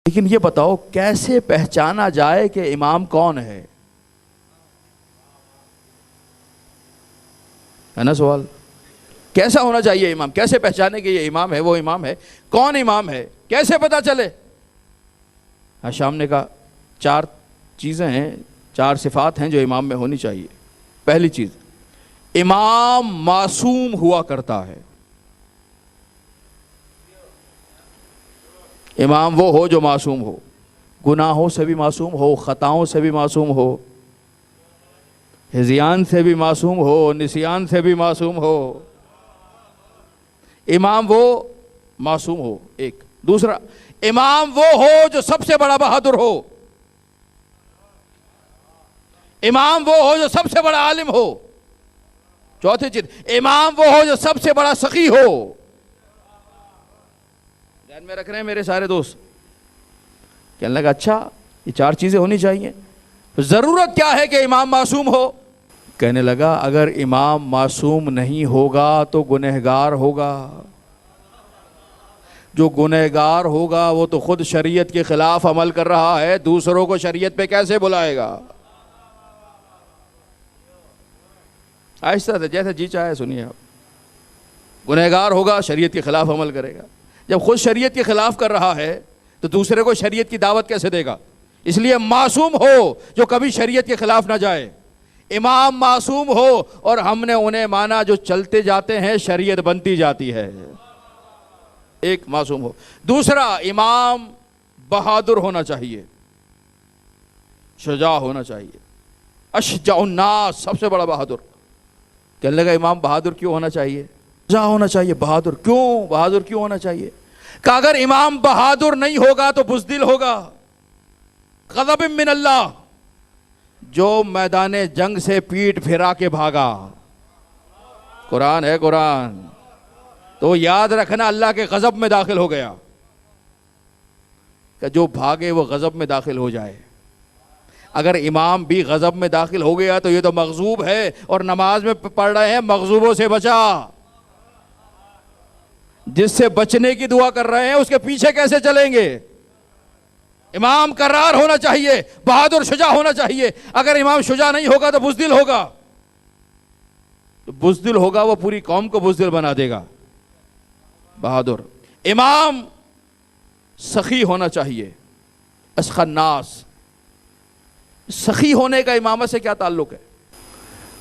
لیکن یہ بتاؤ کیسے پہچانا جائے کہ امام کون ہے نا سوال؟ کیسا ہونا چاہیے امام؟ کیسے پہچانے کہ یہ امام ہے، وہ امام ہے؟ کون امام ہے؟ کیسے پتا چلے؟ شام نے کہا 4 چیزیں ہیں، 4 صفات ہیں جو امام میں ہونی چاہیے۔ پہلی چیز، امام معصوم ہوا کرتا ہے۔ امام وہ ہو جو معصوم ہو، گناہوں سے بھی معصوم ہو، خطاؤں سے بھی معصوم ہو، ہذیان سے بھی معصوم ہو، نسیان سے بھی معصوم ہو۔ امام وہ معصوم ہو، ایک۔ دوسرا، امام وہ ہو جو سب سے بڑا بہادر ہو۔ امام وہ ہو جو سب سے بڑا عالم ہو۔ چوتھی چیز، امام وہ ہو جو سب سے بڑا سخی ہو۔ دھیان میں رکھ رہے ہیں میرے سارے دوست؟ کہنے لگا اچھا یہ 4 چیزیں ہونی چاہیے، ضرورت کیا ہے کہ امام معصوم ہو؟ کہنے لگا اگر امام معصوم نہیں ہوگا تو گنہگار ہوگا۔ جو گنہگار ہوگا وہ تو خود شریعت کے خلاف عمل کر رہا ہے، دوسروں کو شریعت پہ کیسے بلائے گا؟ آہستہ سے جیسے جی چاہے سنیے آپ۔ گنہگار ہوگا، شریعت کے خلاف عمل کرے گا۔ جب خود شریعت کے خلاف کر رہا ہے تو دوسرے کو شریعت کی دعوت کیسے دے گا؟ اس لیے معصوم ہو جو کبھی شریعت کے خلاف نہ جائے۔ امام معصوم ہو، اور ہم نے انہیں مانا جو چلتے جاتے ہیں شریعت بنتی جاتی ہے۔ ایک، معصوم ہو۔ دوسرا، امام بہادر ہونا چاہیے، شجاع ہونا چاہیے۔ اشجع الناس، سب سے بڑا بہادر۔ کہنے لگا امام بہادر کیوں ہونا چاہیے؟ شجاع ہونا چاہیے۔ بہادر کیوں؟ بہادر کیوں ہونا چاہیے؟ کہ اگر امام بہادر نہیں ہوگا تو بزدل ہوگا۔ غضب من اللہ، جو میدان جنگ سے پیٹ پھرا کے بھاگا، قرآن ہے قرآن، تو یاد رکھنا اللہ کے غضب میں داخل ہو گیا۔ کہ جو بھاگے وہ غضب میں داخل ہو جائے۔ اگر امام بھی غضب میں داخل ہو گیا تو یہ تو مغضوب ہے، اور نماز میں پڑھ رہے ہیں مغضوبوں سے بچا۔ جس سے بچنے کی دعا کر رہے ہیں اس کے پیچھے کیسے چلیں گے؟ امام کرار ہونا چاہیے، بہادر شجاع ہونا چاہیے۔ اگر امام شجاع نہیں ہوگا تو بزدل ہوگا۔ بزدل ہوگا وہ پوری قوم کو بزدل بنا دے گا۔ بہادر۔ امام سخی ہونا چاہیے، اسخی الناس۔ سخی ہونے کا امامت سے کیا تعلق ہے؟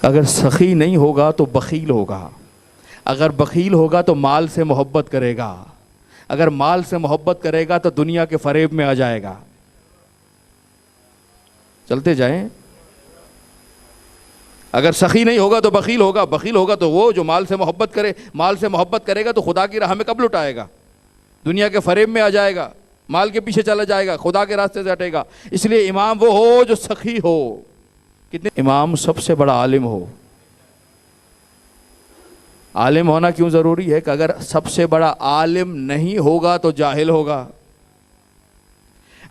اگر سخی نہیں ہوگا تو بخیل ہوگا، اگر بخیل ہوگا تو مال سے محبت کرے گا، اگر مال سے محبت کرے گا تو دنیا کے فریب میں آ جائے گا۔ چلتے جائیں۔ اگر سخی نہیں ہوگا تو بخیل ہوگا، بخیل ہوگا تو وہ جو مال سے محبت کرے، مال سے محبت کرے گا تو خدا کی راہ میں کب لٹائے گا؟ دنیا کے فریب میں آ جائے گا، مال کے پیچھے چلا جائے گا، خدا کے راستے سے ہٹے گا۔ اس لیے امام وہ ہو جو سخی ہو۔ کتنے امام سب سے بڑا عالم ہو۔ عالم ہونا کیوں ضروری ہے؟ کہ اگر سب سے بڑا عالم نہیں ہوگا تو جاہل ہوگا۔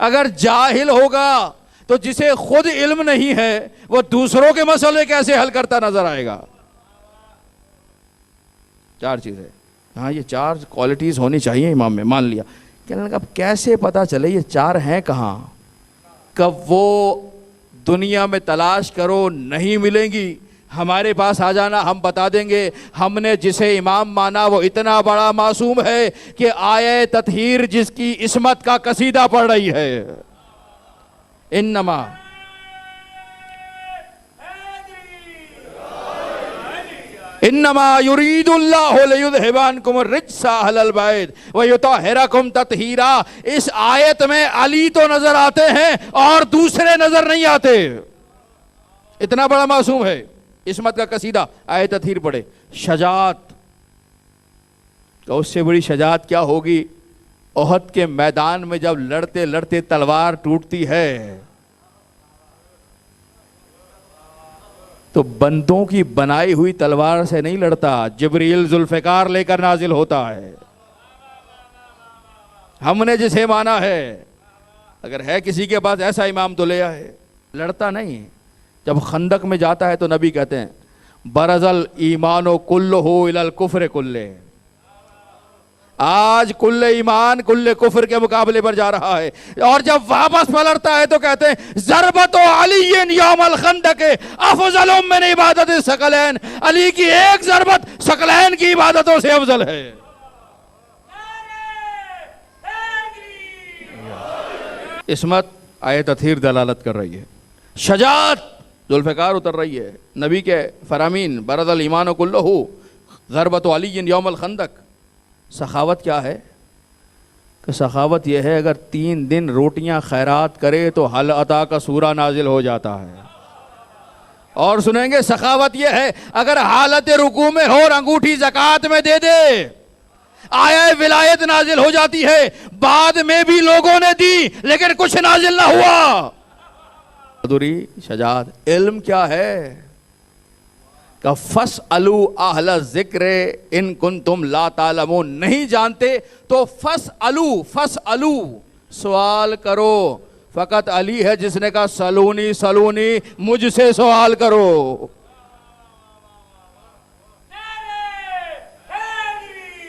اگر جاہل ہوگا تو جسے خود علم نہیں ہے وہ دوسروں کے مسئلے کیسے حل کرتا نظر آئے گا؟ 4 چیزیں، ہاں یہ 4 کوالٹیز ہونی چاہیے امام میں، مان لیا۔ کہنے لگا اب کیسے پتا چلے یہ 4 ہیں کہاں؟ کب وہ دنیا میں تلاش کرو نہیں ملیں گی، ہمارے پاس آ جانا، ہم بتا دیں گے۔ ہم نے جسے امام مانا وہ اتنا بڑا معصوم ہے کہ آیہ تطہیر جس کی عصمت کا قصیدہ پڑھ رہی ہے۔ انما یرید اللہ لیذھب عنکم الرجس اہل البیت ویطہرکم تطہیرا۔ اس آیت میں علی تو نظر آتے ہیں اور دوسرے نظر نہیں آتے۔ اتنا بڑا معصوم ہے۔ عصمت کا قصیدہ، آیت تطہیر پڑھے۔ شجاعت، کہ اس سے بڑی شجاعت کیا ہوگی؟ احد کے میدان میں جب لڑتے لڑتے تلوار ٹوٹتی ہے تو بندوں کی بنائی ہوئی تلوار سے نہیں لڑتا، جبریل ذوالفقار لے کر نازل ہوتا ہے۔ ہم نے جسے مانا ہے، اگر ہے کسی کے پاس ایسا امام تو لے آئے۔ لڑتا نہیں۔ جب خندق میں جاتا ہے تو نبی کہتے ہیں برز الایمان کلہ الی الکفر کلہ۔ آج کل ایمان کل کفر کے مقابلے پر جا رہا ہے، اور جب واپس پلٹتا ہے تو کہتے ہیں ضربت علی یوم الخندق افضل من عبادت ثقلین، علی کی ایک ضربت ثقلین کی عبادتوں سے افضل ہے۔ عصمت آیت تطہیر دلالت کر رہی ہے، شجاعت ذوالفقار اتر رہی ہے، نبی کے فرامین برز الایمان کلہ ضربت علی یوم الخندق۔ سخاوت کیا ہے؟ کہ سخاوت یہ ہے اگر 3 دن روٹیاں خیرات کرے تو حل عطا کا سورہ نازل ہو جاتا ہے۔ اور سنیں گے سخاوت یہ ہے اگر حالت رکوع میں ہو اور انگوٹھی زکوٰۃ میں دے دے، آیا ولایت نازل ہو جاتی ہے، بعد میں بھی لوگوں نے دی لیکن کچھ نازل نہ ہوا۔ بہادری، شجاعت۔ علم کیا ہے؟ کہ فَاسْأَلُوا أَهْلَ الذِّكْرِ إِن كُنتُمْ لَا تَعْلَمُونَ، نہیں جانتے تو فَاسْأَلُوا سوال کرو۔ فقط علی ہے جس نے کہا سلونی سلونی، مجھ سے سوال کرو۔